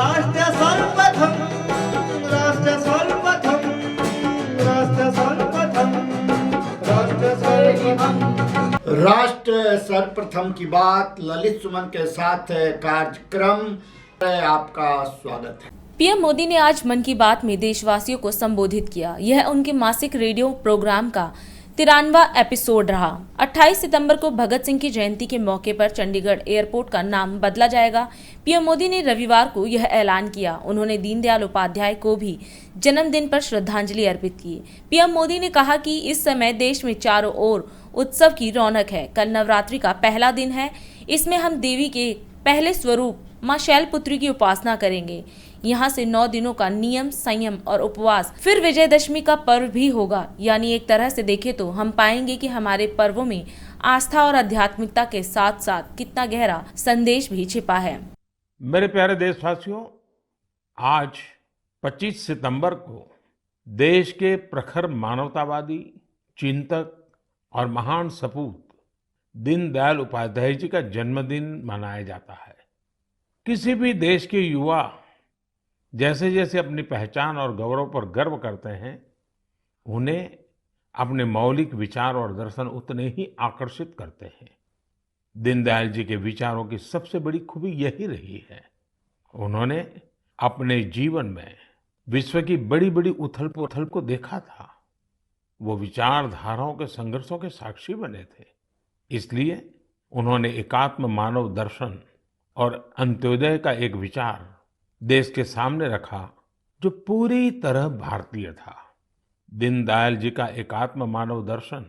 राष्ट्र सर्वप्रथम, राष्ट्र सर्वप्रथम, राष्ट्र सर्वप्रथम, राष्ट्र सर्वप्रथम। राष्ट्र सर्वप्रथम की बात ललित सुमन के साथ कार्यक्रम में आपका स्वागत है। पीएम मोदी ने आज मन की बात में देशवासियों को संबोधित किया। यह उनके मासिक रेडियो प्रोग्राम का 93वां एपिसोड रहा। 28 सितंबर को भगत सिंह की जयंती के मौके पर चंडीगढ़ एयरपोर्ट का नाम बदला जाएगा। पीएम मोदी ने रविवार को यह ऐलान किया। उन्होंने दीनदयाल उपाध्याय को भी जन्मदिन पर श्रद्धांजलि अर्पित की। पीएम मोदी ने कहा कि इस समय देश में चारों ओर उत्सव की रौनक है। कल नवरात्रि का पहला दिन है। इसमें हम देवी के पहले स्वरूप मां शैलपुत्री की उपासना करेंगे। यहाँ से 9 दिनों का नियम, संयम और उपवास, फिर विजयदशमी का पर्व भी होगा। यानी एक तरह से देखें तो हम पाएंगे कि हमारे पर्वों में आस्था और आध्यात्मिकता के साथ साथ कितना गहरा संदेश भी छिपा है। मेरे प्यारे देशवासियों, आज 25 सितंबर को देश के प्रखर मानवतावादी चिंतक और महान सपूत दीनदयाल उपाध्याय जी का जन्मदिन मनाया जाता है। किसी भी देश के युवा जैसे जैसे अपनी पहचान और गौरव पर गर्व करते हैं, उन्हें अपने मौलिक विचार और दर्शन उतने ही आकर्षित करते हैं। दीनदयाल जी के विचारों की सबसे बड़ी खूबी यही रही है, उन्होंने अपने जीवन में विश्व की बड़ी बड़ी उथल पुथल को देखा था। वो विचारधाराओं के संघर्षों के साक्षी बने थे। इसलिए उन्होंने एकात्म मानव दर्शन और अंत्योदय का एक विचार देश के सामने रखा, जो पूरी तरह भारतीय था। दीनदयाल जी का एकात्म मानव दर्शन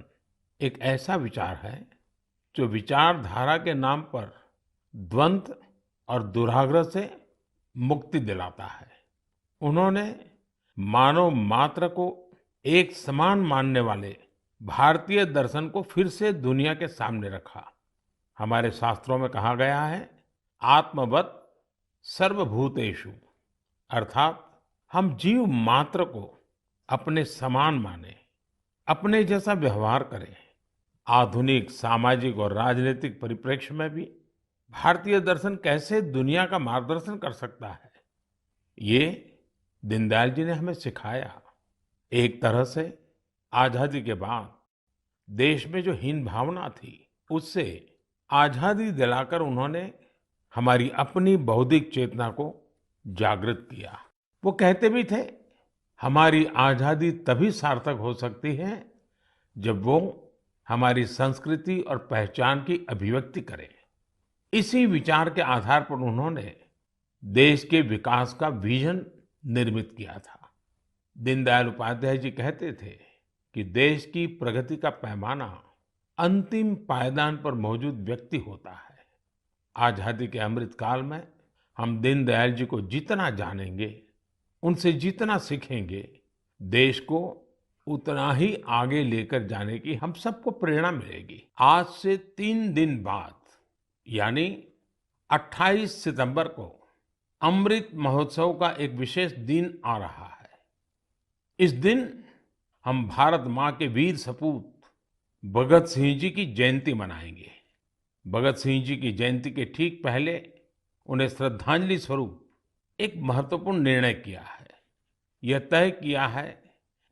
एक ऐसा विचार है जो विचारधारा के नाम पर द्वंद्व और दुराग्रह से मुक्ति दिलाता है। उन्होंने मानव मात्र को एक समान मानने वाले भारतीय दर्शन को फिर से दुनिया के सामने रखा। हमारे शास्त्रों में कहा गया है, आत्मवत् सर्वभूतेषु, अर्थात हम जीव मात्र को अपने समान माने, अपने जैसा व्यवहार करें। आधुनिक सामाजिक और राजनीतिक परिप्रेक्ष्य में भी भारतीय दर्शन कैसे दुनिया का मार्गदर्शन कर सकता है, ये दीनदयाल जी ने हमें सिखाया। एक तरह से आजादी के बाद देश में जो हीन भावना थी, उससे आजादी दिलाकर उन्होंने हमारी अपनी बौद्धिक चेतना को जागृत किया। वो कहते भी थे, हमारी आजादी तभी सार्थक हो सकती है जब वो हमारी संस्कृति और पहचान की अभिव्यक्ति करे। इसी विचार के आधार पर उन्होंने देश के विकास का विजन निर्मित किया था। दीनदयाल उपाध्याय जी कहते थे कि देश की प्रगति का पैमाना अंतिम पायदान पर मौजूद व्यक्ति होता है। आजादी के अमृत काल में हम दीनदयाल जी को जितना जानेंगे, उनसे जितना सीखेंगे, देश को उतना ही आगे लेकर जाने की हम सबको प्रेरणा मिलेगी। आज से 3 दिन बाद यानी 28 सितंबर को अमृत महोत्सव का एक विशेष दिन आ रहा है। इस दिन हम भारत माँ के वीर सपूत भगत सिंह जी की जयंती मनाएंगे। भगत सिंह जी की जयंती के ठीक पहले उन्हें श्रद्धांजलि स्वरूप एक महत्वपूर्ण निर्णय किया है। यह तय किया है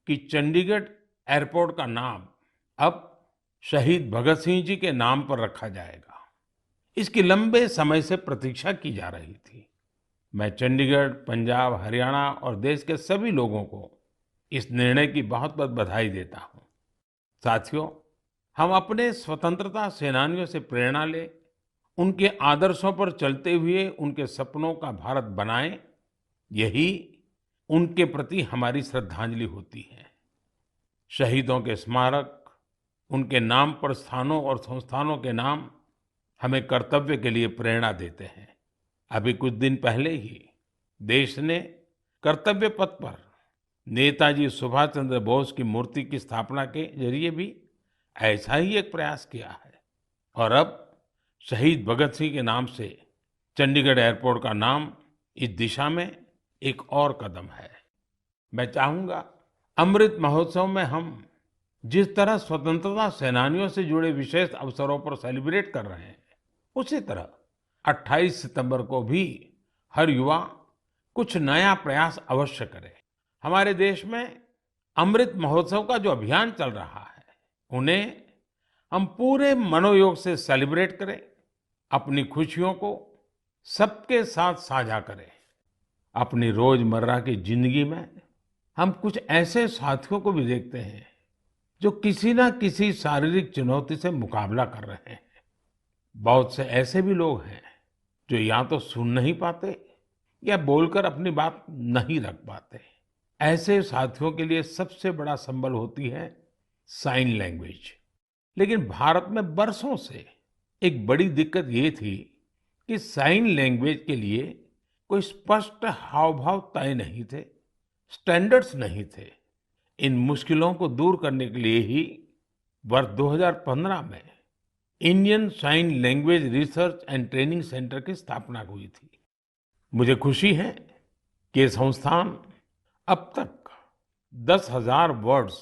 कि चंडीगढ़ एयरपोर्ट का नाम अब शहीद भगत सिंह जी के नाम पर रखा जाएगा। इसकी लंबे समय से प्रतीक्षा की जा रही थी। मैं चंडीगढ़, पंजाब, हरियाणा और देश के सभी लोगों को इस निर्णय की बहुत बहुत बधाई देता हूँ। साथियों, हम अपने स्वतंत्रता सेनानियों से प्रेरणा लें, उनके आदर्शों पर चलते हुए उनके सपनों का भारत बनाएं। यही उनके प्रति हमारी श्रद्धांजलि होती है। शहीदों के स्मारक, उनके नाम पर स्थानों और संस्थानों के नाम हमें कर्तव्य के लिए प्रेरणा देते हैं। अभी कुछ दिन पहले ही देश ने कर्तव्य पथ पर नेताजी सुभाष चंद्र बोस की मूर्ति की स्थापना के जरिए भी ऐसा ही एक प्रयास किया है। और अब शहीद भगत सिंह के नाम से चंडीगढ़ एयरपोर्ट का नाम इस दिशा में एक और कदम है। मैं चाहूंगा अमृत महोत्सव में हम जिस तरह स्वतंत्रता सेनानियों से जुड़े विशेष अवसरों पर सेलिब्रेट कर रहे हैं, उसी तरह 28 सितंबर को भी हर युवा कुछ नया प्रयास अवश्य करें। हमारे देश में अमृत महोत्सव का जो अभियान चल रहा है, उन्हें हम पूरे मनोयोग से सेलिब्रेट करें, अपनी खुशियों को सबके साथ साझा करें। अपनी रोजमर्रा की जिंदगी में हम कुछ ऐसे साथियों को भी देखते हैं जो किसी ना किसी शारीरिक चुनौती से मुकाबला कर रहे हैं। बहुत से ऐसे भी लोग हैं जो या तो सुन नहीं पाते या बोलकर अपनी बात नहीं रख पाते। ऐसे साथियों के लिए सबसे बड़ा संबल होती है साइन लैंग्वेज। लेकिन भारत में बरसों से एक बड़ी दिक्कत ये थी कि साइन लैंग्वेज के लिए कोई स्पष्ट हाव भाव तय नहीं थे, स्टैंडर्ड्स नहीं थे। इन मुश्किलों को दूर करने के लिए ही वर्ष 2015 में Indian sign language research and training centre की स्थापना हुई थी। मुझे खुशी है कि ये संस्थान अब तक 10,000 वर्ड्स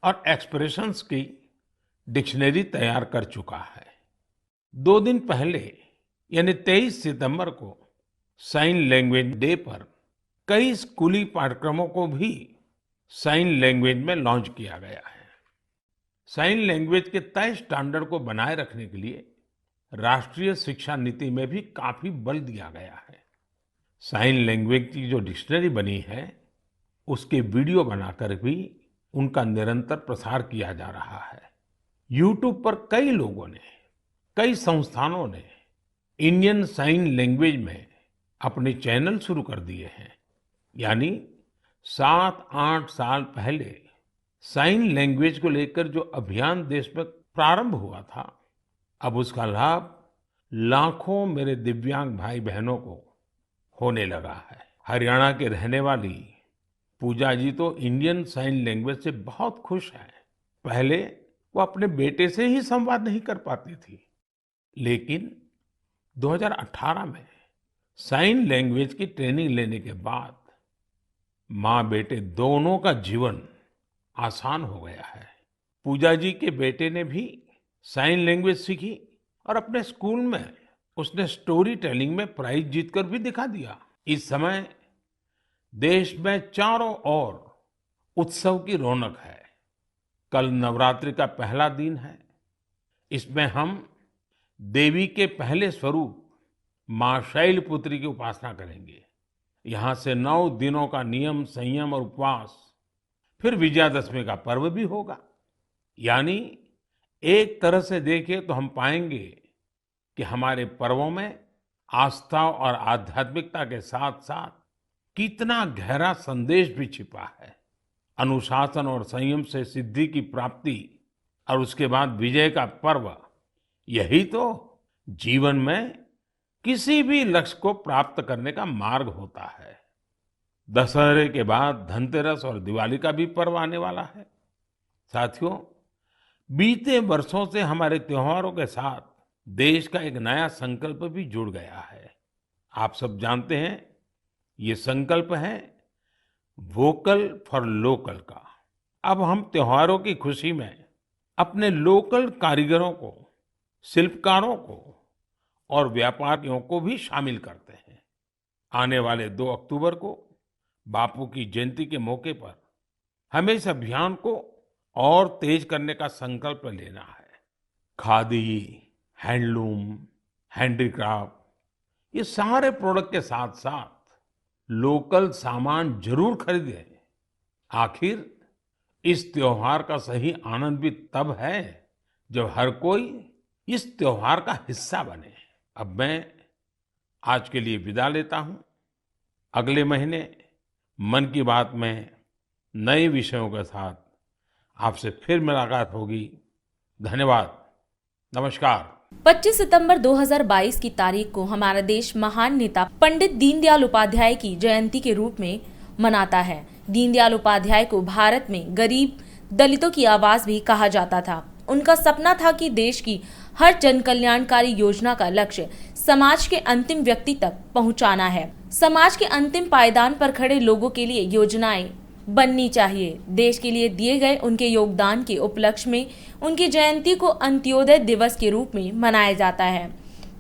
और एक्सप्रेशंस की डिक्शनरी तैयार कर चुका है। 2 दिन पहले यानी 23 सितंबर को साइन लैंग्वेज डे पर कई स्कूली पाठ्यक्रमों को भी साइन लैंग्वेज में लॉन्च किया गया है। साइन लैंग्वेज के तय स्टैंडर्ड को बनाए रखने के लिए राष्ट्रीय शिक्षा नीति में भी काफी बल दिया गया है। साइन लैंग्वेज की जो डिक्शनरी बनी है, उसके वीडियो बनाकर भी उनका निरंतर प्रसार किया जा रहा है। YouTube पर कई लोगों ने, कई संस्थानों ने इंडियन साइन लैंग्वेज में अपने चैनल शुरू कर दिए हैं। यानी 7-8 साल पहले साइन लैंग्वेज को लेकर जो अभियान देश में प्रारंभ हुआ था, अब उसका लाभ लाखों मेरे दिव्यांग भाई बहनों को होने लगा है। हरियाणा के रहने वाली पूजा जी तो इंडियन साइन लैंग्वेज से बहुत खुश हैं। पहले वो अपने बेटे से ही संवाद नहीं कर पाती थी, लेकिन 2018 में साइन लैंग्वेज की ट्रेनिंग लेने के बाद माँ बेटे दोनों का जीवन आसान हो गया है। पूजा जी के बेटे ने भी साइन लैंग्वेज सीखी और अपने स्कूल में उसने स्टोरी टेलिंग में प्राइज जीतकर भी दिखा दिया। इस समय देश में चारों ओर उत्सव की रौनक है। कल नवरात्रि का पहला दिन है। इसमें हम देवी के पहले स्वरूप मां शैलपुत्री की उपासना करेंगे। यहाँ से 9 दिनों का नियम, संयम और उपवास, फिर विजयादशमी का पर्व भी होगा। यानी एक तरह से देखें तो हम पाएंगे कि हमारे पर्वों में आस्था और आध्यात्मिकता के साथ साथ कितना गहरा संदेश भी छिपा है। अनुशासन और संयम से सिद्धि की प्राप्ति और उसके बाद विजय का पर्व, यही तो जीवन में किसी भी लक्ष्य को प्राप्त करने का मार्ग होता है। दशहरे के बाद धनतेरस और दिवाली का भी पर्व आने वाला है। साथियों, बीते वर्षों से हमारे त्योहारों के साथ देश का एक नया संकल्प भी जुड़ गया है। आप सब जानते हैं, ये संकल्प है वोकल फॉर लोकल का। अब हम त्योहारों की खुशी में अपने लोकल कारीगरों को, शिल्पकारों को और व्यापारियों को भी शामिल करते हैं। आने वाले 2 अक्टूबर को बापू की जयंती के मौके पर हमें इस अभियान को और तेज करने का संकल्प लेना है। खादी, हैंडलूम, हैंडीक्राफ्ट, ये सारे प्रोडक्ट के साथ साथ लोकल सामान जरूर खरीदें। आखिर इस त्योहार का सही आनंद भी तब है जब हर कोई इस त्योहार का हिस्सा बने। अब मैं आज के लिए विदा लेता हूं। अगले महीने मन की बात में नए विषयों के साथ आपसे फिर मुलाकात होगी। धन्यवाद। नमस्कार। 25 सितंबर 2022 की तारीख को हमारा देश महान नेता पंडित दीनदयाल उपाध्याय की जयंती के रूप में मनाता है। दीनदयाल उपाध्याय को भारत में गरीब दलितों की आवाज भी कहा जाता था। उनका सपना था कि देश की हर जन कल्याणकारी योजना का लक्ष्य समाज के अंतिम व्यक्ति तक पहुंचाना है। समाज के अंतिम पायदान पर खड़े लोगों के लिए योजनाएं बननी चाहिए। देश के लिए दिए गए उनके योगदान के उपलक्ष्य में उनकी जयंती को अंत्योदय दिवस के रूप में मनाया जाता है।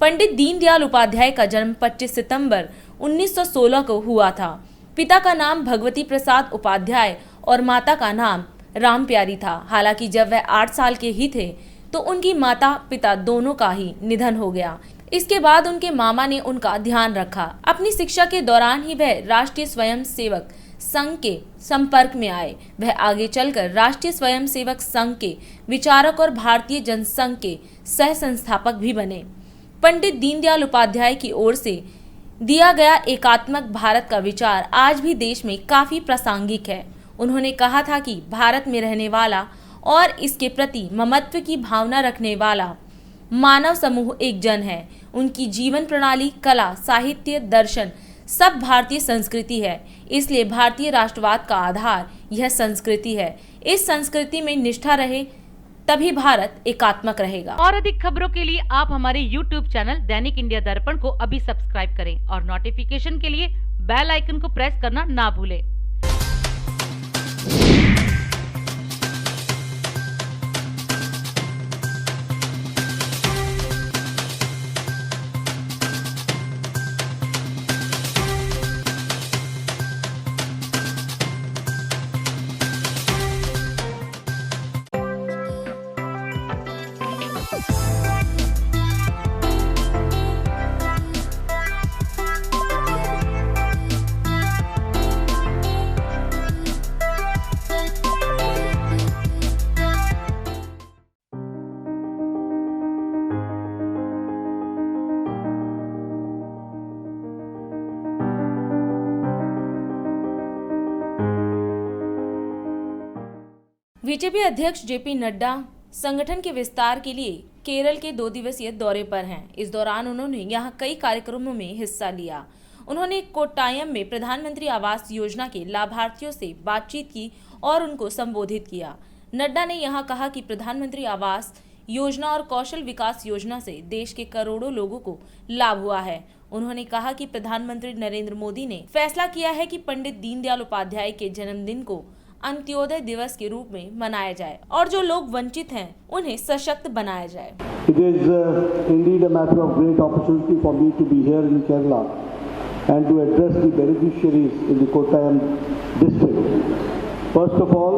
पंडित दीनदयाल उपाध्याय का जन्म 25 सितंबर 1916 को हुआ था। पिता का नाम भगवती प्रसाद उपाध्याय और माता का नाम राम प्यारी था। हालांकि जब वह 8 साल के ही थे तो उनकी माता पिता दोनों का ही निधन हो गया। इसके बाद उनके मामा ने उनका ध्यान रखा। अपनी शिक्षा के दौरान ही वह राष्ट्रीय स्वयंसेवक संघ के संपर्क में आए। वह आगे चलकर राष्ट्रीय स्वयंसेवक संघ के विचारक और भारतीय जनसंघ के सह संस्थापक भी बने। पंडित दीनदयाल उपाध्याय की ओर से दिया गया एकात्मक भारत का विचार आज भी देश में काफी प्रासंगिक है। उन्होंने कहा था कि भारत में रहने वाला और इसके प्रति ममत्व की भावना रखने वाला मानव समूह एक जन है। उनकी जीवन प्रणाली, कला, साहित्य, दर्शन सब भारतीय संस्कृति है। इसलिए भारतीय राष्ट्रवाद का आधार यह संस्कृति है। इस संस्कृति में निष्ठा रहे तभी भारत एकात्मक रहेगा। और अधिक खबरों के लिए आप हमारे YouTube चैनल दैनिक इंडिया दर्पण को अभी सब्सक्राइब करें और नोटिफिकेशन के लिए बेल आइकन को प्रेस करना ना भूलें। बीजेपी अध्यक्ष जेपी नड्डा संगठन के विस्तार के लिए केरल के 2 दिवसीय दौरे पर हैं। इस दौरान उन्होंने यहां कई कार्यक्रमों में हिस्सा लिया। उन्होंने कोट्टायम में प्रधानमंत्री आवास योजना के लाभार्थियों से बातचीत की और उनको संबोधित किया। नड्डा ने यहां कहा कि प्रधानमंत्री आवास योजना और कौशल विकास योजना से देश के करोड़ों लोगों को लाभ हुआ है। उन्होंने कहा कि प्रधानमंत्री नरेंद्र मोदी ने फैसला किया है कि पंडित दीनदयाल उपाध्याय के जन्मदिन को अंत्योदय दिवस के रूप में मनाया जाए और जो लोग वंचित हैं उन्हें सशक्त बनाया जाए। It is indeed a matter of great opportunity for me to be here in Kerala and to address the beneficiaries in the Kottayam district. First of all,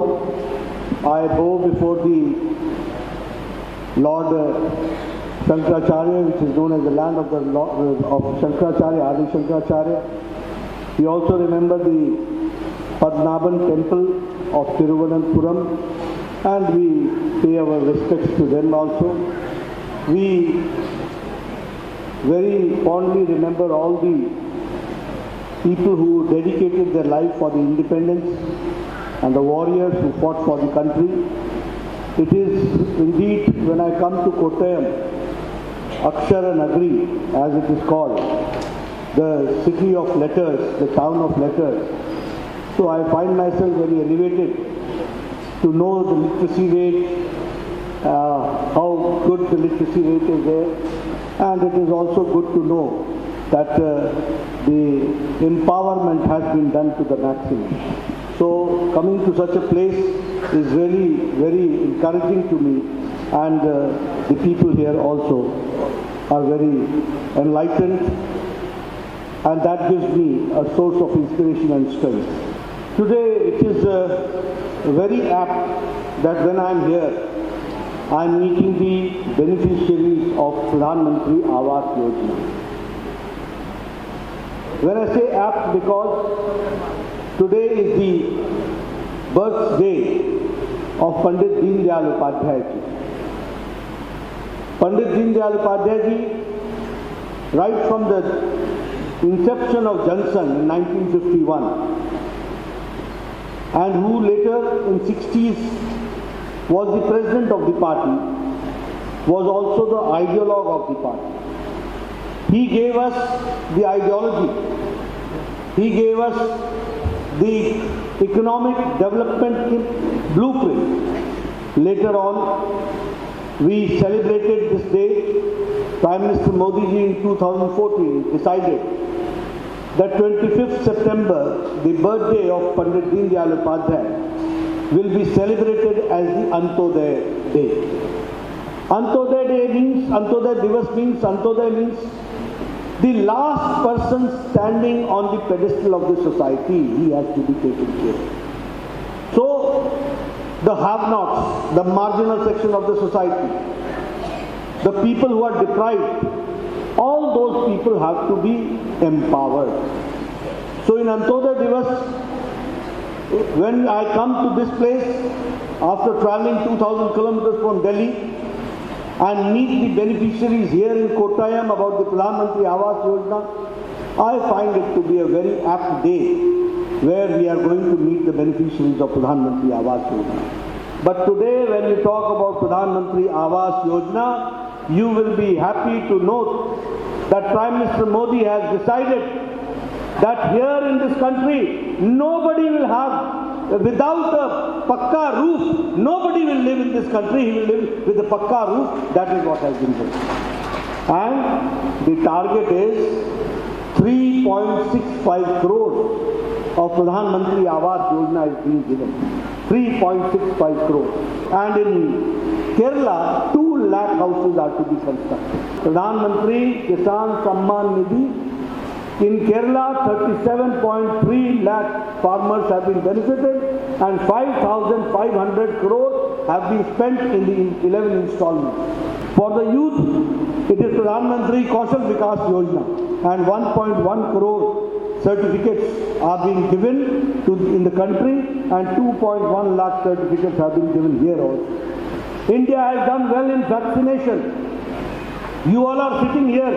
I bow before the Lord Shankaracharya, which is known as the land of Shankaracharya, Adi Shankaracharya. We also remember the Padmanabhan temple of Thiruvananthapuram, and we pay our respects to them also. We very fondly remember all the people who dedicated their life for the independence and the warriors who fought for the country. It is indeed, when I come to Kottayam, Akshara Nagari as it is called, the city of letters, the town of letters. So I find myself very elevated to know the literacy rate, how good the literacy rate is there, and it is also good to know that the empowerment has been done to the maximum. So coming to such a place is really very encouraging to me, and the people here also are very enlightened, and that gives me a source of inspiration and strength. Today it is very apt that when I am here, I am meeting the beneficiaries of Pradhan Mantri Awas Yojana. When I say apt, because today is the birthday of Pandit Deendayal Upadhyay ji. Pandit Deendayal Upadhyay ji, right from the inception of Jansangh in 1951, and who later in 60s was the president of the party, was also the ideologue of the party. He gave us the ideology. He gave us the economic development blueprint. Later on, we celebrated this day. Prime Minister Modi ji in 2014 decided that 25th September, the birthday of Pandit Deendayal Upadhyay, will be celebrated as the Antyodaya Day. Antyodaya Day means, Antyodaya Divas means, Antyodaya means the last person standing on the pedestal of the society, he has to be taken care of. So, the have-nots, the marginal section of the society, the people who are deprived, all those people have to be empowered. So in Antyodaya Divas, when I come to this place, after traveling 2000 kilometers from Delhi, and meet the beneficiaries here in Kottayam about the Pradhan Mantri Awas Yojana, I find it to be a very apt day where we are going to meet the beneficiaries of Pradhan Mantri Awas Yojana. But today when you talk about Pradhan Mantri Awas Yojana, you will be happy to note that Prime Minister Modi has decided that here in this country, nobody will have, without a pakka roof, nobody will live in this country, he will live with a pakka roof. That is what has been done. And the target is 3.65 crore of Pradhan Mantri Awas Yojana is being given. 3.65 crore. And in Kerala, 2 lakh houses are to be constructed. Pradhan Mantri Kisan Samman Nidhi, in Kerala, 37.3 lakh farmers have been benefited and 5,500 crore have been spent in the 11 installments. For the youth, it is Pradhan Mantri Kaushal Vikas Yojana and 1.1 crore certificates are being given in the country and 2.1 lakh certificates have been given here also. India has done well in vaccination. You all are sitting here.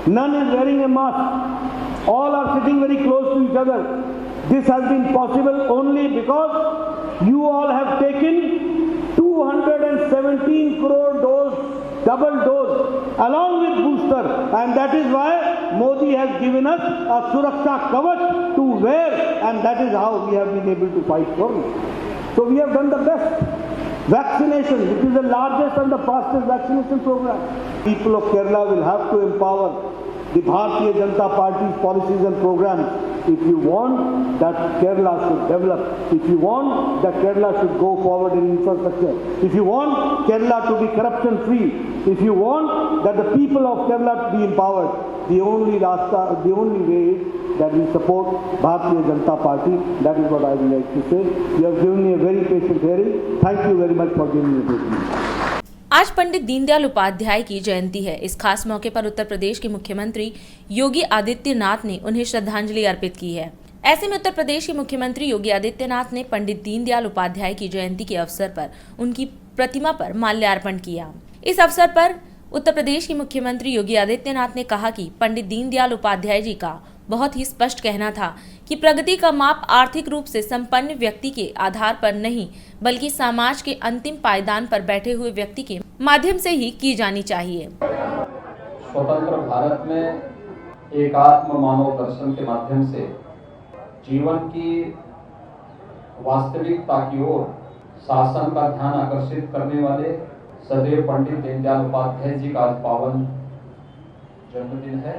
None is wearing a mask. All are sitting very close to each other. This has been possible only because you all have taken 217 crore dose, double dose, along with booster. And that is why Modi has given us a Suraksha Kavach to wear, and that is how we have been able to fight COVID. So we have done the best. Vaccination, which is the largest and the fastest vaccination program. People of Kerala will have to empower the Bharatiya Janata Party's policies and programs. If you want that Kerala should develop, if you want that Kerala should go forward in infrastructure, if you want Kerala to be corruption free, if you want that the people of Kerala to be empowered, the only way is that we support Bharatiya Janata Party. That is what I would like to say. You have given me a very patient hearing. Thank you very much for giving me a patient hearing. आज पंडित दीनदयाल उपाध्याय की जयंती है। इस खास मौके पर उत्तर प्रदेश के मुख्यमंत्री योगी आदित्यनाथ ने उन्हें श्रद्धांजलि अर्पित की है। ऐसे में उत्तर प्रदेश के मुख्यमंत्री योगी आदित्यनाथ ने पंडित दीनदयाल उपाध्याय की जयंती के अवसर पर उनकी प्रतिमा पर माल्यार्पण किया। इस अवसर पर उत्तर प्रदेश के मुख्यमंत्री योगी आदित्यनाथ ने कहा कि पंडित दीनदयाल उपाध्याय जी का बहुत ही स्पष्ट कहना था कि प्रगति का माप आर्थिक रूप से संपन्न व्यक्ति के आधार पर नहीं, बल्कि समाज के अंतिम पायदान पर बैठे हुए व्यक्ति के माध्यम से ही की जानी चाहिए। स्वतंत्र भारत में एकात्म मानव दर्शन के माध्यम से जीवन की वास्तविकता की ओर शासन का ध्यान आकर्षित करने वाले सदैव पंडित दीनदयाल उपाध्याय जी का आज पावन जन्मदिन है।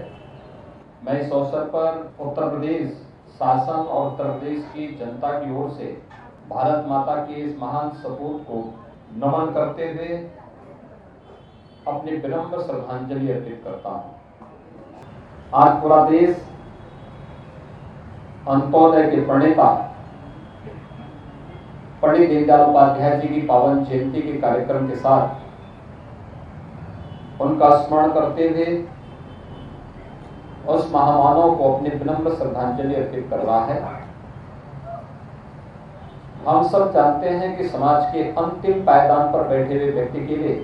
मैं इस अवसर पर उत्तर प्रदेश शासन और उत्तर प्रदेश की जनता की ओर से भारत माता के इस महान सपूत को नमन करते हुए अपनी विनम्र श्रद्धांजलि अर्पित करता हूं। आज पूरा देश अंत्योदय के प्रणेता पंडित दीनदयाल उपाध्याय जी की पावन जयंती के कार्यक्रम के साथ उनका स्मरण करते हुए उस महामानव को अपनी विनम्र श्रद्धांजलि अर्पित कर रहा है। हम सब जानते हैं कि समाज के अंतिम पायदान पर बैठे हुए व्यक्ति के लिए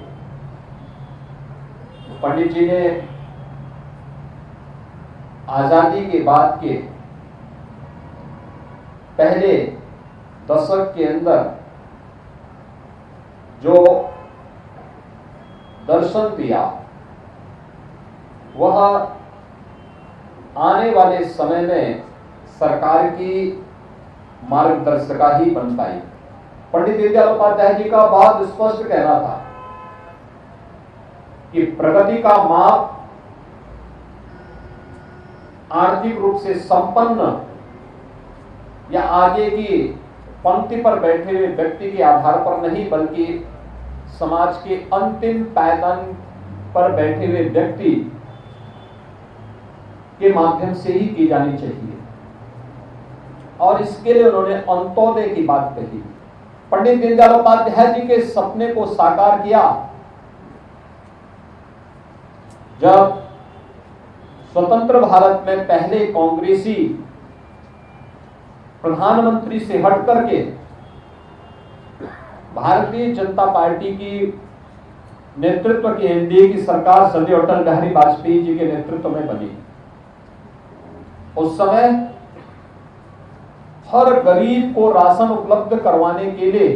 पंडित जी ने आजादी के बाद के पहले दशक के अंदर जो दर्शन दिया वह आने वाले समय में सरकार की मार्गदर्शिका ही बन पाई। पंडित दीनदयाल उपाध्याय जी का बहुत स्पष्ट कहना था कि प्रगति का माप आर्थिक रूप से संपन्न या आगे की पंक्ति पर बैठे हुए व्यक्ति के आधार पर नहीं, बल्कि समाज के अंतिम पायदान पर बैठे हुए व्यक्ति के माध्यम से ही की जानी चाहिए। और इसके लिए उन्होंने अंत्योदय की बात कही। पंडित दीनदयाल उपाध्याय जी के सपने को साकार किया जब स्वतंत्र भारत में पहले कांग्रेसी प्रधानमंत्री से हट करके भारतीय जनता पार्टी की नेतृत्व की एनडीए की सरकार सदैव अटल बिहारी वाजपेयी जी के नेतृत्व में बनी। उस समय हर गरीब को राशन उपलब्ध करवाने के लिए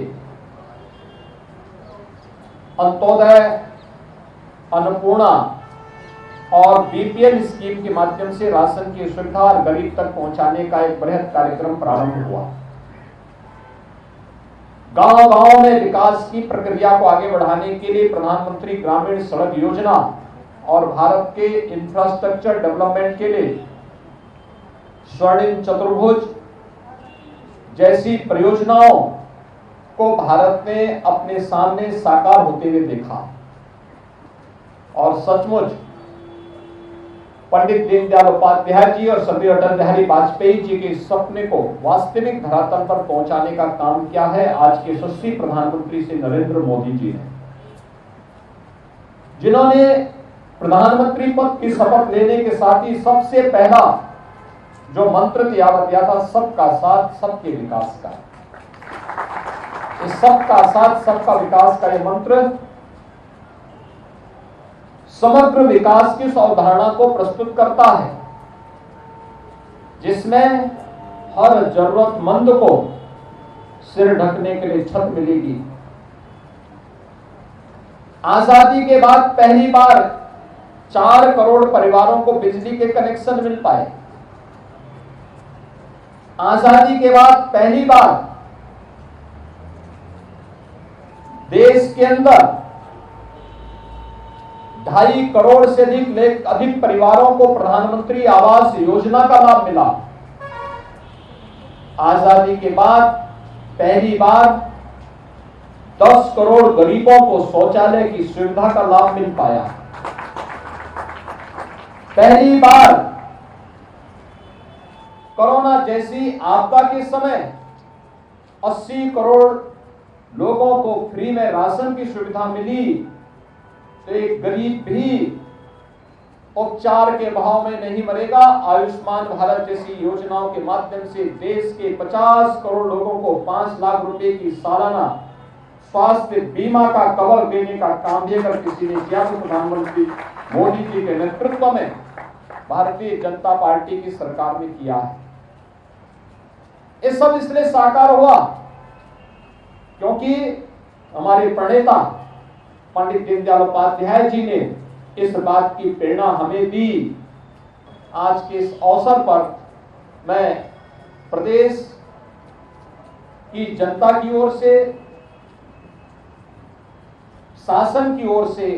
अंत्योदय, अन्नपूर्णा और बीपीएल स्कीम के माध्यम से राशन की सुविधा और गरीब तक पहुंचाने का एक बृहद कार्यक्रम प्रारंभ हुआ। गांव-गांव में विकास की प्रक्रिया को आगे बढ़ाने के लिए प्रधानमंत्री ग्रामीण सड़क योजना और भारत के इंफ्रास्ट्रक्चर डेवलपमेंट के लिए स्वर्णिम चतुर्भुज जैसी परियोजनाओं को भारत ने अपने सामने साकार होते हुए देखा। और सचमुच पंडित दीनदयाल उपाध्याय जी और सदैव अटल बिहारी वाजपेयी जी के सपने को वास्तविक धरातल पर पहुंचाने का काम किया है आज के यशस्वी प्रधानमंत्री श्री नरेंद्र मोदी जी ने, जिन्होंने प्रधानमंत्री पद की शपथ लेने के साथ ही सबसे पहला जो मंत्र तैयार किया था, सबका साथ सबके विकास का। इस सबका साथ सबका विकास का यह मंत्र समग्र विकास की उस अवधारणा को प्रस्तुत करता है जिसमें हर जरूरतमंद को सिर ढकने के लिए छत मिलेगी। आजादी के बाद पहली बार 4 करोड़ परिवारों को बिजली के कनेक्शन मिल पाए। आजादी के बाद पहली बार देश के अंदर 2.5 करोड़ से अधिक परिवारों को प्रधानमंत्री आवास योजना का लाभ मिला। आजादी के बाद पहली बार 10 करोड़ गरीबों को शौचालय की सुविधा का लाभ मिल पाया। पहली बार कोरोना जैसी आपदा के समय 80 करोड़ लोगों को फ्री में राशन की सुविधा मिली, तो एक गरीब भी उपचार के भाव में नहीं मरेगा। आयुष्मान भारत जैसी योजनाओं के माध्यम से देश के 50 करोड़ लोगों को 5 लाख रुपए की सालाना स्वास्थ्य बीमा का कवर देने का काम भी अगर किसी ने किया तो प्रधानमंत्री मोदी जी के नेतृत्व में भारतीय जनता पार्टी की सरकार ने किया है। ये सब इसलिए साकार हुआ क्योंकि हमारे प्रणेता पंडित दीनदयाल उपाध्याय जी ने इस बात की प्रेरणा हमें दी। आज के इस अवसर पर मैं प्रदेश की जनता की ओर से, शासन की ओर से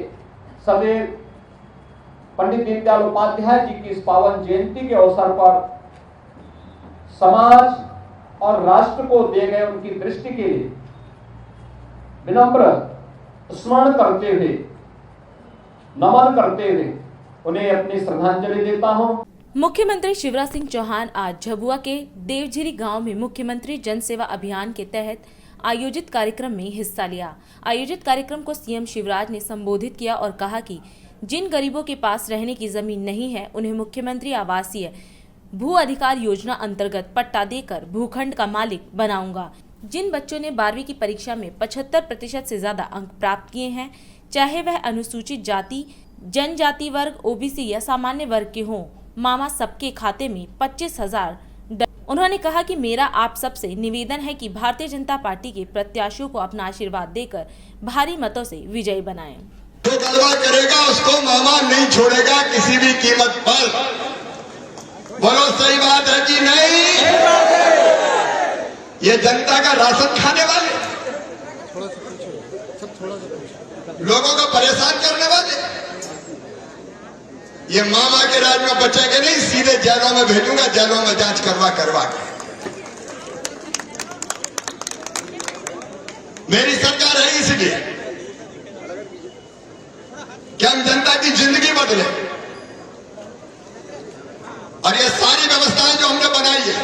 सदैव पंडित दीनदयाल उपाध्याय जी की इस पावन जयंती के अवसर पर समाज और राष्ट्र को दिए गए उनकी दृष्टि के लिए विनम्र स्मरण करते हुए, नमन करते हुए उन्हें अपनी श्रद्धांजलि देता हूं। मुख्यमंत्री शिवराज सिंह चौहान आज झबुआ के देवझिरी गांव में मुख्यमंत्री जन सेवा अभियान के तहत आयोजित कार्यक्रम में हिस्सा लिया। आयोजित कार्यक्रम को सीएम शिवराज ने संबोधित किया और कहा कि जिन गरीबों के पास रहने की जमीन नहीं है उन्हें मुख्यमंत्री आवासीय भू अधिकार योजना अंतर्गत पट्टा देकर भूखंड का मालिक बनाऊंगा। जिन बच्चों ने 12वीं की परीक्षा में 75% से ज्यादा अंक प्राप्त किए हैं, चाहे वह अनुसूचित जाति, जनजाति वर्ग, ओबीसी या सामान्य वर्ग के हों, मामा सबके खाते में 25,000। उन्होंने कहा कि मेरा आप सबसे निवेदन है कि भारतीय जनता पार्टी के प्रत्याशियों को अपना आशीर्वाद देकर भारी मतों से विजयी बनाएं। जो गलबा करेगा उसको मामा नहीं छोड़ेगा किसी भी कीमत पर। बोलो सही बात है कि नहीं? ये जनता का राशन खाने वाले, लोगों को परेशान करने वाले, ये मामा के राज में बचेंगे नहीं, सीधे जेलों में भेजूंगा, जेलों में जांच करवा के। मेरी सरकार है इसलिए कि हम जनता की जिंदगी बदले। और ये सारी व्यवस्थाएं जो हमने बनाई है,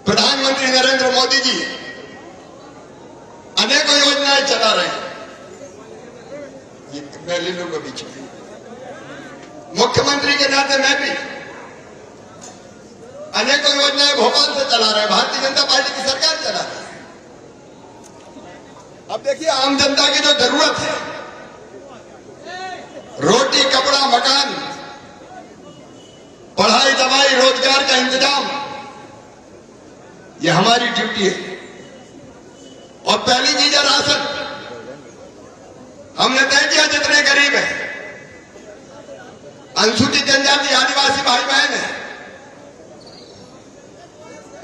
प्रधानमंत्री नरेंद्र मोदी जी अनेकों योजनाएं चला रहे हैं। ये मैं ले लूंगा बीच में। मुख्यमंत्री के नाते मैं भी अनेकों योजनाएं भोपाल से चला रहे हैं, भारतीय जनता पार्टी की सरकार चला रही है। अब देखिए, आम जनता की जो जरूरत है, रोटी, कपड़ा, मकान, पढ़ाई, दवाई, रोजगार का इंतजाम, ये हमारी ड्यूटी है। और पहली चीज है राशन। हमने तय किया जितने गरीब हैं, अनुसूचित जनजाति, आदिवासी भाई बहन हैं,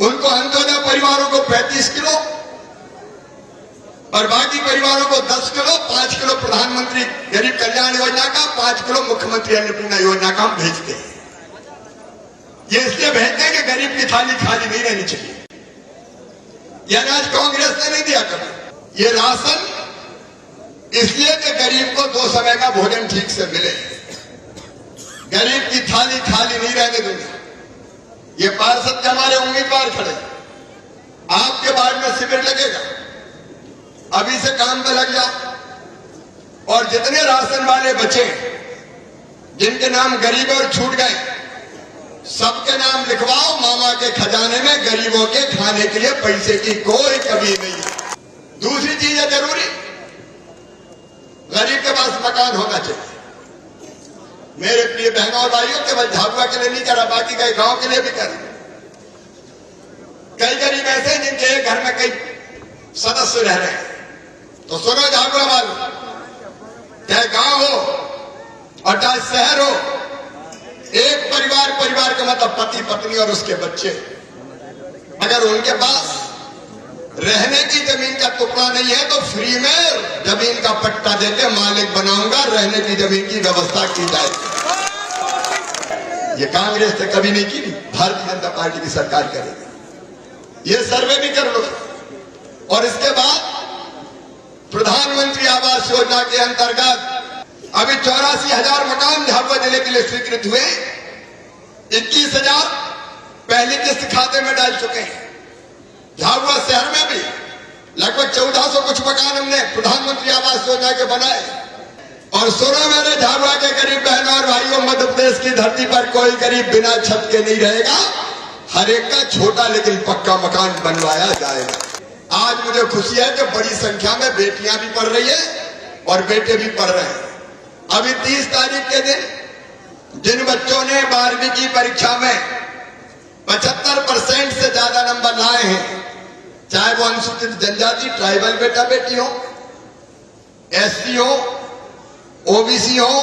उनको अंत्योदय परिवारों को 35 किलो और बाकी परिवारों को 10 किलो, 5 किलो प्रधानमंत्री गरीब कल्याण योजना का, 5 किलो मुख्यमंत्री अन्नपूर्णा योजना का हम भेजते हैं। ये इसलिए भेजते हैं कि गरीब की थाली खाली नहीं रहनी चाहिए। यह अनाज कांग्रेस ने नहीं दिया कभी। ये राशन इसलिए कि गरीब को 2 समय का भोजन ठीक से मिले, गरीब की थाली खाली नहीं रहने दूंगा। ये पार्षद के हमारे उम्मीदवार खड़े, आपके वार्ड में शिविर लगेगा, अभी से काम पे लग जाओ। और जितने राशन वाले बचे, जिनके नाम गरीब और छूट गए, सबके नाम लिखवाओ। मामा के खजाने में गरीबों के खाने के लिए पैसे की कोई कमी नहीं है। दूसरी चीज है जरूरी, गरीब के पास मकान होना चाहिए। मेरे प्रिय बहनों और भाइयों, केवल झाबुआ के लिए नहीं करा, बाकी कई गांव के लिए भी करा। कई गरीब ऐसे हैं जिनके एक घर में कई सदस्य रह रहे हैं। तो सुनो झाबुआ वालों, चाहे गांव हो और चाहे शहर हो, एक परिवार का मतलब पति पत्नी और उसके बच्चे, अगर उनके पास रहने की जमीन का टुकड़ा नहीं है तो फ्री में जमीन का पट्टा देके मालिक बनाऊंगा, रहने की जमीन की व्यवस्था की जाएगी। ये कांग्रेस ने कभी नहीं की, भारतीय जनता पार्टी की सरकार करेगी। ये सर्वे भी कर लो। और इसके बाद प्रधानमंत्री आवास योजना के अंतर्गत अभी 84,000 मकान झाबुआ जिले के लिए स्वीकृत हुए। 21,000 पहली किस्त खाते में डाल चुके हैं। झाबुआ शहर में भी लगभग 1400 कुछ मकान हमने प्रधानमंत्री आवास योजना के बनाए। और सुनो मेरे झाबुआ के गरीब बहनों और भाइयों, मध्य प्रदेश की धरती पर कोई गरीब बिना छत के नहीं रहेगा। हर एक का छोटा लेकिन पक्का मकान बनवाया जाएगा। आज मुझे खुशी है कि बड़ी संख्या में बेटियां भी पढ़ रही है और बेटे भी पढ़ रहे हैं। अभी 30 तारीख के दिन जिन बच्चों ने 12वीं की परीक्षा में 75% से ज्यादा नंबर लाए हैं, चाहे वो अनुसूचित जनजाति, ट्राइबल बेटा बेटी हो, एससी हो, ओबीसी हो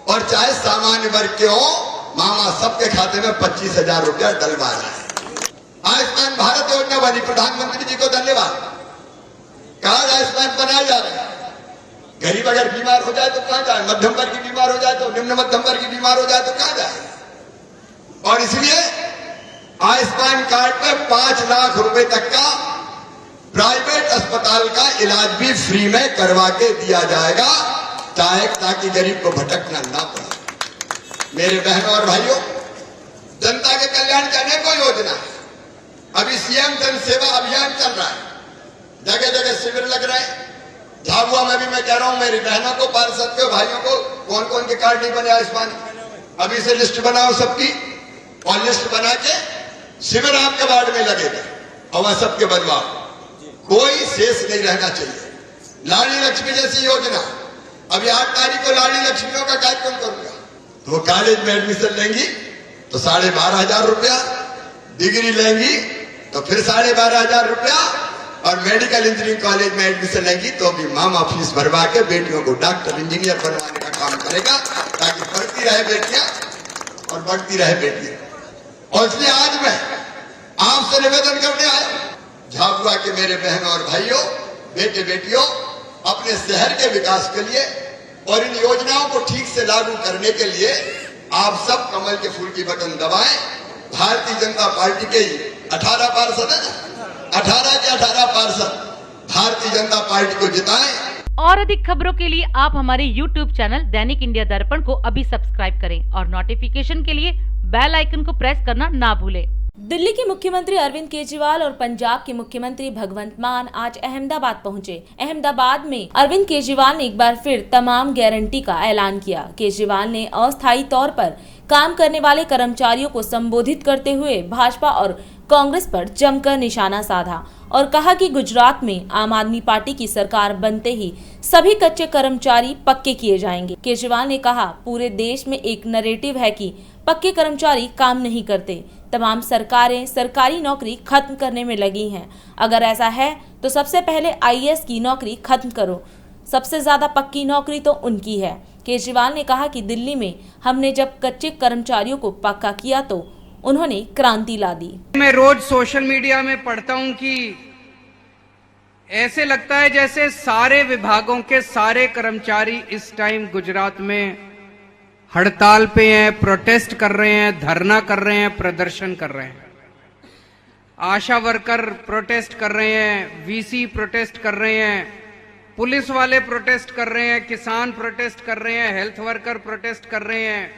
और चाहे सामान्य वर्ग के हो, मामा सबके खाते में 25,000 रुपया डलवा रहा है। आयुष्मान भारत योजना बनी, प्रधानमंत्री जी को धन्यवाद। कार्ड आयुष्मान बनाया जा रहा है। गरीब अगर बीमार हो जाए तो कहां जाए, मध्यम वर्ग की बीमार हो जाए तो, निम्न मध्यम वर्ग की बीमार हो जाए तो कहां जाए। और इसलिए आयुष्मान कार्ड पे 5 लाख रुपए तक का प्राइवेट अस्पताल का इलाज भी फ्री में करवा के दिया जाएगा, ताकि गरीब को भटकना ना पड़े। मेरे बहनों और भाइयों, जनता के कल्याण की अनेकों योजना है। अभी सीएम जन सेवा अभियान चल रहा है, जगह जगह शिविर लग रहे हैं। झाबुआ में भी मैं कह रहा हूं मेरी बहनों को, पार्षद को, भाइयों को, कौन कौन के कार्ड नहीं बने आयुष्मान, अभी से लिस्ट बनाओ सबकी, और लिस्ट बना के शिविर आपके वार्ड में लगेगा और वह सबके बनवाओ। कोई शेष नहीं रहना चाहिए। लाड़ी लक्ष्मी जैसी योजना, अभी 8 तारीख को लाड़ी लक्ष्मियों का कार्यक्रम करूंगा। तो वो कॉलेज में एडमिशन लेंगी तो 12,500 रुपया, डिग्री लेंगी तो फिर 12,500 रुपया, और मेडिकल इंजीनियरिंग कॉलेज में एडमिशन लेंगी तो भी मामा फीस भरवा के बेटियों को डॉक्टर इंजीनियर बनवाने का काम करेगा, ताकि बढ़ती रहे बेटियां और बढ़ती रहे बेटियां। और इसलिए आज मैं आपसे निवेदन करने आया, झाबुआ के मेरे बहनों और भाइयों, बेटे बेटियों, अपने शहर के विकास के लिए और इन योजनाओं को ठीक से लागू करने के लिए आप सब कमल के फूल की बटन दबाएं। भारतीय जनता पार्टी के 18 पार्षद है, 18 के 18 पार्षद भारतीय जनता पार्टी को जिताएं। और अधिक खबरों के लिए आप हमारे YouTube चैनल दैनिक इंडिया दर्पण को अभी सब्सक्राइब करें और नोटिफिकेशन के लिए बेल आइकन को प्रेस करना ना भूलें। दिल्ली के मुख्यमंत्री अरविंद केजरीवाल और पंजाब के मुख्यमंत्री भगवंत मान आज अहमदाबाद पहुंचे। अहमदाबाद में अरविंद केजरीवाल ने एक बार फिर तमाम गारंटी का ऐलान किया। केजरीवाल ने अस्थायी तौर पर काम करने वाले कर्मचारियों को संबोधित करते हुए भाजपा और कांग्रेस पर जमकर निशाना साधा और कहा कि गुजरात में आम आदमी पार्टी की सरकार बनते ही सभी कच्चे कर्मचारी पक्के किए जाएंगे। केजरीवाल ने कहा, पूरे देश में एक नैरेटिव है कि पक्के कर्मचारी काम नहीं करते। तमाम सरकारें सरकारी नौकरी खत्म करने में लगी हैं। अगर ऐसा है तो सबसे पहले आईएएस की नौकरी खत्म करो। सबसे ज्यादा पक्की नौकरी तो उनकी है। केजरीवाल ने कहा कि दिल्ली में हमने जब कच्चे कर्मचारियों को पक्का किया तो उन्होंने क्रांति ला दी। मैं रोज सोशल मीडिया में पढ़ता हूं कि ऐसे लगता है जैसे सारे विभागों के सारे कर्मचारी इस टाइम गुजरात में हड़ताल पे हैं, प्रोटेस्ट कर रहे हैं, धरना कर रहे हैं, प्रदर्शन कर रहे हैं। आशा वर्कर प्रोटेस्ट कर रहे हैं, वीसी प्रोटेस्ट कर रहे हैं, पुलिस वाले प्रोटेस्ट कर रहे हैं, किसान प्रोटेस्ट कर रहे हैं, हेल्थ वर्कर प्रोटेस्ट कर रहे हैं,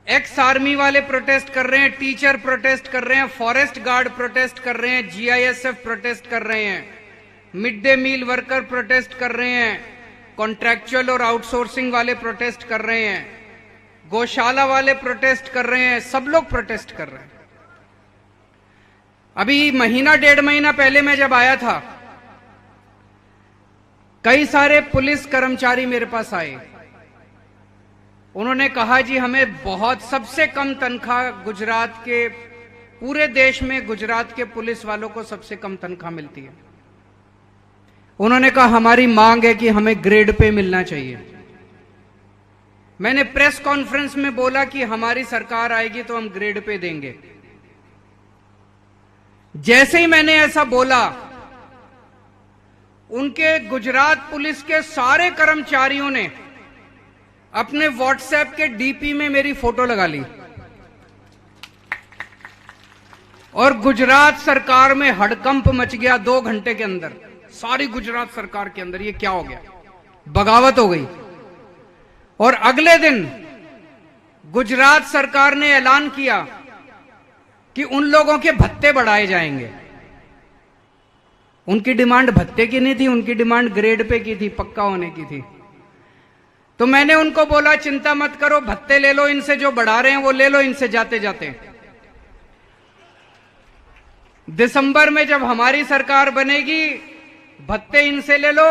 एक्स आर्मी वाले प्रोटेस्ट कर रहे हैं, टीचर प्रोटेस्ट कर रहे हैं, फॉरेस्ट गार्ड प्रोटेस्ट कर रहे हैं, जीआईएसएफ प्रोटेस्ट कर रहे हैं, mid day meal worker protest कर रहे हैं, कॉन्ट्रैक्चुअल और आउटसोर्सिंग वाले प्रोटेस्ट कर रहे हैं, गौशाला वाले प्रोटेस्ट कर रहे हैं, सब लोग प्रोटेस्ट कर रहे हैं। अभी महीना डेढ़ महीना पहले मैं जब आया था, कई सारे पुलिस कर्मचारी मेरे पास आए। उन्होंने कहा, जी हमें बहुत सबसे कम तनख्वाह गुजरात के, पूरे देश में गुजरात के पुलिस वालों को सबसे कम तनख्वाह मिलती है। उन्होंने कहा, हमारी मांग है कि हमें ग्रेड पे मिलना चाहिए। मैंने प्रेस कॉन्फ्रेंस में बोला कि हमारी सरकार आएगी तो हम ग्रेड पे देंगे। जैसे ही मैंने ऐसा बोला, उनके गुजरात पुलिस के सारे कर्मचारियों ने अपने व्हाट्सएप के डीपी में मेरी फोटो लगा ली और गुजरात सरकार में हड़कंप मच गया 2 घंटे के अंदर। सारी गुजरात सरकार के अंदर ये क्या हो गया, बगावत हो गई। और अगले दिन गुजरात सरकार ने ऐलान किया कि उन लोगों के भत्ते बढ़ाए जाएंगे। उनकी डिमांड भत्ते की नहीं थी, उनकी डिमांड ग्रेड पे की थी, पक्का होने की थी। तो मैंने उनको बोला, चिंता मत करो, भत्ते ले लो इनसे, जो बढ़ा रहे हैं वो ले लो इनसे जाते जाते। दिसंबर में जब हमारी सरकार बनेगी, भत्ते इनसे ले लो,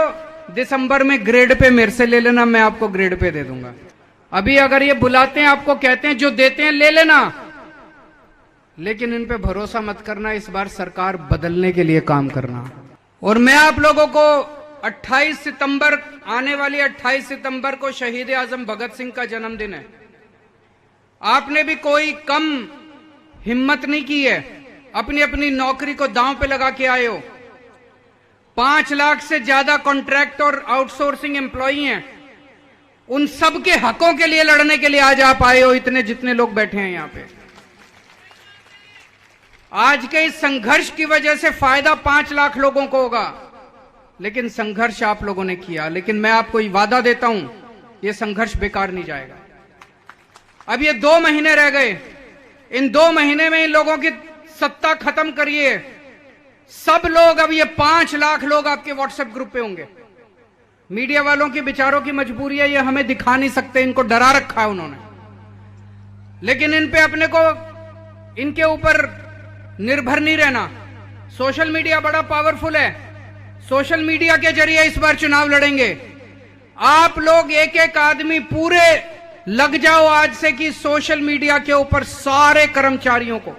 दिसंबर में ग्रेड पे मेरे से ले लेना, मैं आपको ग्रेड पे दे दूंगा। अभी अगर ये बुलाते हैं, आपको कहते हैं जो देते हैं ले लेना, लेकिन इन पे भरोसा मत करना। इस बार सरकार बदलने के लिए काम करना। और मैं आप लोगों को 28 सितंबर, आने वाली 28 सितंबर को शहीद आजम भगत सिंह का जन्मदिन है। आपने भी कोई कम हिम्मत नहीं की है, अपनी अपनी नौकरी को दांव पे लगा के आए हो। 5 लाख से ज्यादा कॉन्ट्रैक्ट और आउटसोर्सिंग एम्प्लॉई हैं। उन सब के हकों के लिए लड़ने के लिए आज आप आए हो, इतने जितने लोग बैठे हैं यहां पे। आज के इस संघर्ष की वजह से फायदा 5 लाख लोगों को होगा, लेकिन संघर्ष आप लोगों ने किया। लेकिन मैं आपको ये वादा देता हूं, ये संघर्ष बेकार नहीं जाएगा। अब ये 2 महीने रह गए, इन 2 महीने में इन लोगों की सत्ता खत्म करिए। सब लोग, अब ये 5 लाख लोग आपके व्हाट्सएप ग्रुप पे होंगे। मीडिया वालों की बेचारों की मजबूरी है, ये हमें दिखा नहीं सकते, इनको डरा रखा है उन्होंने। लेकिन इन पे अपने को, इनके ऊपर निर्भर नहीं रहना। सोशल मीडिया बड़ा पावरफुल है, सोशल मीडिया के जरिए इस बार चुनाव लड़ेंगे। आप लोग एक एक आदमी पूरे लग जाओ आज से कि सोशल मीडिया के ऊपर सारे कर्मचारियों को,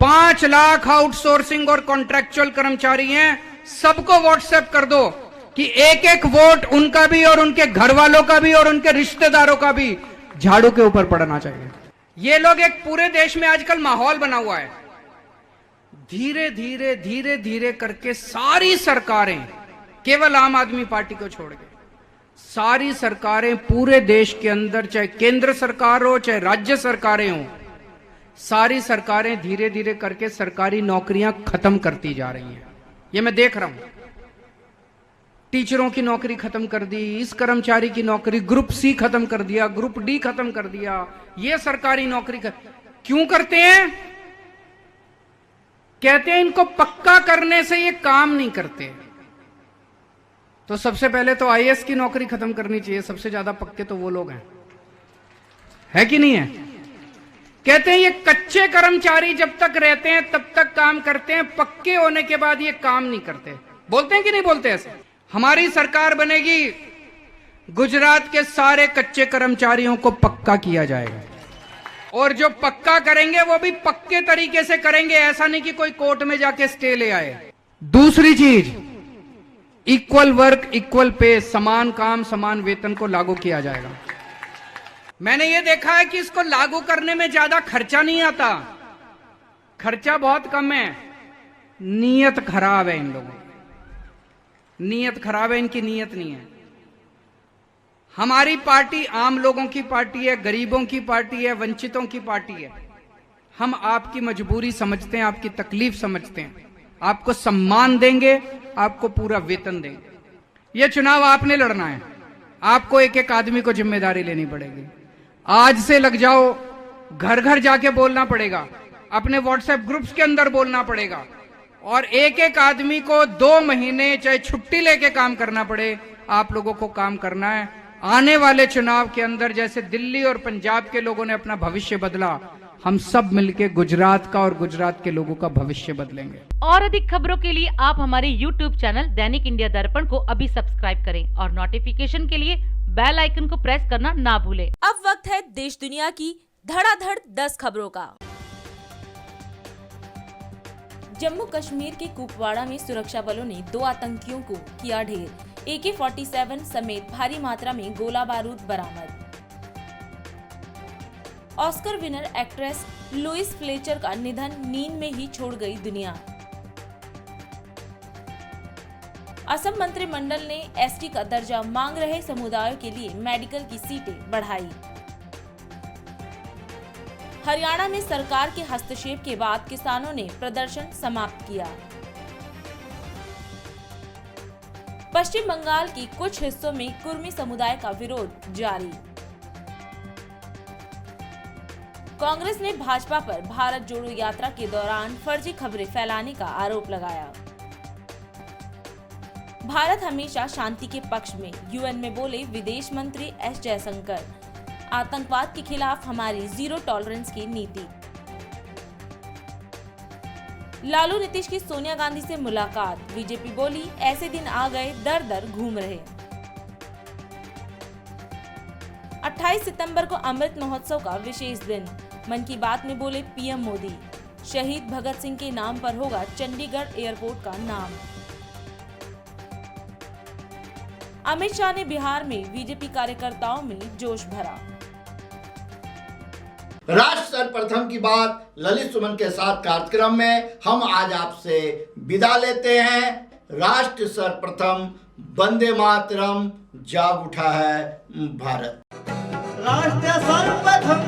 5 लाख आउटसोर्सिंग और कॉन्ट्रैक्चुअल कर्मचारी हैं, सबको व्हाट्सएप कर दो कि एक एक वोट उनका भी और उनके घर वालों का भी और उनके रिश्तेदारों का भी झाड़ू के ऊपर पड़ना चाहिए। ये लोग, एक पूरे देश में आजकल माहौल बना हुआ है, धीरे धीरे धीरे धीरे करके सारी सरकारें, केवल आम आदमी पार्टी को छोड़ के सारी सरकारें पूरे देश के अंदर, चाहे केंद्र सरकार हो चाहे राज्य सरकारें हो, सारी सरकारें धीरे धीरे करके सरकारी नौकरियां खत्म करती जा रही हैं। ये मैं देख रहा हूं। टीचरों की नौकरी खत्म कर दी, इस कर्मचारी की नौकरी ग्रुप सी खत्म कर दिया, ग्रुप डी खत्म कर दिया, ये सरकारी नौकरी क्यों करते हैं? कहते हैं इनको पक्का करने से ये काम नहीं करते। तो सबसे पहले तो आईएएस की नौकरी खत्म करनी चाहिए, सबसे ज्यादा पक्के तो वो लोग हैं, है कि नहीं है? कहते हैं ये कच्चे कर्मचारी जब तक रहते हैं तब तक काम करते हैं, पक्के होने के बाद ये काम नहीं करते। बोलते हैं कि नहीं बोलते ऐसे? हमारी सरकार बनेगी, गुजरात के सारे कच्चे कर्मचारियों को पक्का किया जाएगा, और जो पक्का करेंगे वो भी पक्के तरीके से करेंगे, ऐसा नहीं कि कोई कोर्ट में जाके स्टे ले आए। दूसरी चीज, इक्वल वर्क इक्वल पे, समान काम समान वेतन को लागू किया जाएगा। मैंने ये देखा है कि इसको लागू करने में ज्यादा खर्चा नहीं आता, खर्चा बहुत कम है, नीयत खराब है इन लोगों की, नीयत खराब है, इनकी नीयत नहीं है। हमारी पार्टी आम लोगों की पार्टी है, गरीबों की पार्टी है, वंचितों की पार्टी है। हम आपकी मजबूरी समझते हैं, आपकी तकलीफ समझते हैं, आपको सम्मान देंगे, आपको पूरा वेतन देंगे। यह चुनाव आपने लड़ना है, आपको एक एक आदमी को जिम्मेदारी लेनी पड़ेगी। आज से लग जाओ, घर घर जाके बोलना पड़ेगा, अपने व्हाट्सएप ग्रुप्स के अंदर बोलना पड़ेगा, और एक एक आदमी को 2 महीने चाहे छुट्टी लेके काम करना पड़े, आप लोगों को काम करना है। आने वाले चुनाव के अंदर जैसे दिल्ली और पंजाब के लोगों ने अपना भविष्य बदला, हम सब मिलके गुजरात का और गुजरात के लोगों का भविष्य बदलेंगे। और अधिक खबरों के लिए आप हमारे YouTube चैनल दैनिक इंडिया दर्पण को अभी सब्सक्राइब करें और नोटिफिकेशन के लिए बेल आइकन को प्रेस करना ना भूलें। अब वक्त है देश दुनिया की धड़ाधड़ 10 खबरों का। जम्मू कश्मीर के कुपवाड़ा में सुरक्षा बलों ने 2 आतंकियों को किया ढेर, AK-47 समेत भारी मात्रा में गोला बारूद बरामद। Oscar winner actress Louise Fletcher का निधन, नींद में ही छोड़ गई दुनिया। असम मंत्रिमंडल ने एसटी का दर्जा मांग रहे समुदायों के लिए मेडिकल की सीटें बढ़ाई। हरियाणा में सरकार के हस्तक्षेप के बाद किसानों ने प्रदर्शन समाप्त किया। पश्चिम बंगाल के कुछ हिस्सों में कुर्मी समुदाय का विरोध जारी। कांग्रेस ने भाजपा पर भारत जोड़ो यात्रा के दौरान फर्जी खबरें फैलाने का आरोप लगाया। भारत हमेशा शांति के पक्ष में, यूएन में बोले विदेश मंत्री एस जयशंकर। आतंकवाद के खिलाफ हमारी जीरो टॉलरेंस की नीति। लालू नीतीश की सोनिया गांधी से मुलाकात, बीजेपी बोली ऐसे दिन आ गए दर दर घूम रहे। 28 सितंबर को अमृत महोत्सव का विशेष दिन, मन की बात में बोले पीएम मोदी। शहीद भगत सिंह के नाम पर होगा चंडीगढ़ एयरपोर्ट का नाम। अमित शाह ने बिहार में बीजेपी कार्यकर्ताओं में जोश भरा। राष्ट्र सर्वप्रथम की बात ललित सुमन के साथ कार्यक्रम में हम आज आपसे विदा लेते हैं। राष्ट्र सर्वप्रथम, वंदे मातरम, जाग उठा है भारत। राष्ट्र सर्वप्रथम